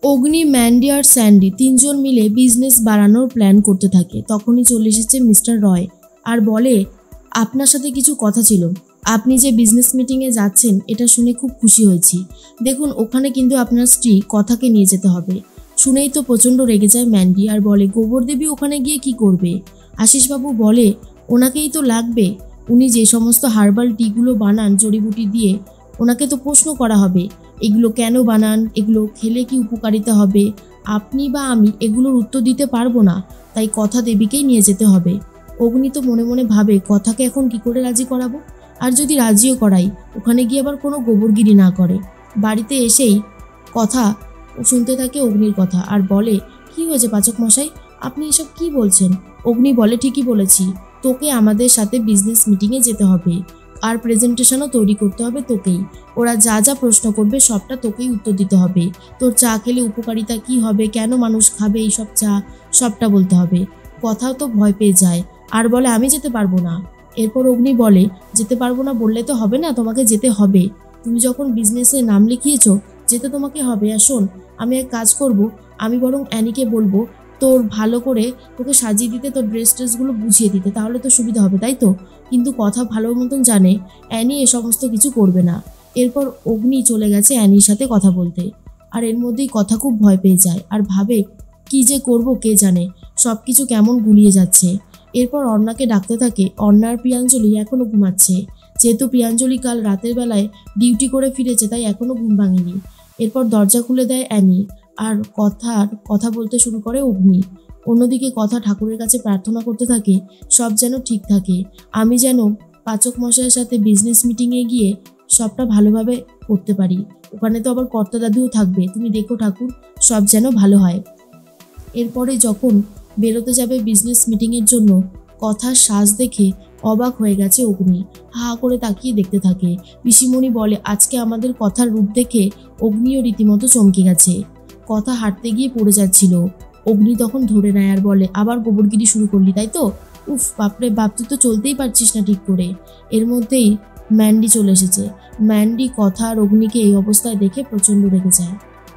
অগ্নি, Mandy আর Sandy তিনজন মিলে business বাড়ানোর প্ল্যান করতে থাকে। তখনই চলে এসেছে মিস্টার রয় আর বলে, আপনার সাথে কিছু কথা ছিল। আপনি যে বিজনেস মিটিংয়ে যাচ্ছেন এটা শুনে খুব খুশি হয়েছি। দেখুন, ওখানে কিন্তু আপনার স্ত্রী কথাকে নিয়ে যেতে হবে। শুনেই তো প্রচণ্ড রেগে যায় ম্যান্ডি আর বলে, গোবর দেবী ওখানে গিয়ে কি করবে? আশিসবাবু বলে, ওনাকেই তো লাগবে। উনি যে সমস্ত হার্বাল টিগুলো বানান জড়িবুটি দিয়ে, ওনাকে তো প্রশ্ন করা হবে, এগুলো কেন বানান, এগুলো খেলে কি উপকারিতা হবে। আপনি বা আমি এগুলোর উত্তর দিতে পারবো না, তাই কথা দেবীকেই নিয়ে যেতে হবে। অগ্নি তো মনে মনে ভাবে, কথাকে এখন কি করে রাজি করাবো? আর যদি রাজিও করাই, ওখানে গিয়ে আবার কোনো গোবরগিরি না করে। বাড়িতে এসেই কথা শুনতে থাকে অগ্নির কথা আর বলে, কি হয়েছে পাচক মশাই, আপনি এসব কি বলছেন? অগ্নি বলে, ঠিকই বলেছি, তোকে আমাদের সাথে বিজনেস মিটিংয়ে যেতে হবে আর প্রেজেন্টেশনও তৈরি করতে হবে তোকেই। ওরা যা যা প্রশ্ন করবে সবটা তোকেই উত্তর দিতে হবে। তোর চা খেলে উপকারিতা কি হবে, কেন মানুষ খাবে এইসব চা, সবটা বলতে হবে। কথাও তো ভয় পেয়ে যায় আর বলে, আমি যেতে পারবো না। এরপর অগ্নি বলে, যেতে পারবো না বললে তো হবে না, তোমাকে যেতে হবে। তুমি যখন বিজনেসে নাম লিখিয়েছো, যেতে তোমাকে হবে। আর শোন, আমি এক কাজ করব, আমি বরং অ্যানিকে বলবো তোর ভালো করে তোকে সাজিয়ে দিতে, তোর ড্রেসগুলো বুঝিয়ে দিতে, তাহলে তো সুবিধা হবে, তাই তো? কিন্তু কথা ভালো মতন জানে অ্যানি এ সমস্ত কিছু করবে না। এরপর অগ্নি চলে গেছে অ্যানির সাথে কথা বলতে। আর এর মধ্যেই কথা খুব ভয় পেয়ে যায় আর ভাবে, কি যে করব কে জানে, সব কিছু কেমন গুলিয়ে যাচ্ছে। এরপর অর্ণাকে ডাকতে থাকে। অর্ণা আর প্রিয়াঞ্জলি এখনও ঘুমাচ্ছে, যেহেতু প্রিয়াঞ্জলি কাল রাতের বেলায় ডিউটি করে ফিরেছে, তাই এখনও ঘুম ভাঙেনি। এরপর দরজা খুলে দেয় অ্যানি আর কথা বলতে শুরু করে অগ্নি। অন্যদিকে কথা ঠাকুরের কাছে প্রার্থনা করতে থাকে, সব যেন ঠিক থাকে, আমি যেন পাচক মশাইয়ের সাথে বিজনেস মিটিংয়ে গিয়ে সবটা ভালোভাবে করতে পারি। ওখানে তো আবার কর্তা দাদুও থাকবে, তুমি দেখো ঠাকুর, সব যেন ভালো হয়। এরপরে যখন বেরোতে যাবে বিজনেস মিটিংয়ের জন্য, কথার সাজ দেখে অবাক হয়ে গেছে অগ্নি। হা করে তাকিয়ে দেখতে থাকে। পিসিমণি বলে, আজকে আমাদের কথার রূপ দেখে অগ্নিও রীতিমতো চমকে গেছে। কথা হাঁটতে গিয়ে পড়ে যাচ্ছিল। অগ্নি তখন ধরে নেয় আর বলে, আবার গোবরগিরি শুরু করলি তাই তো? উফ বাপরে বাপ, তুই তো চলতেই পারছিস না ঠিক করে। এর মধ্যেই ম্যান্ডি চলে এসেছে। ম্যান্ডি কথা আর অগ্নিকে এই অবস্থায় দেখে প্রচণ্ড রেগে যায়।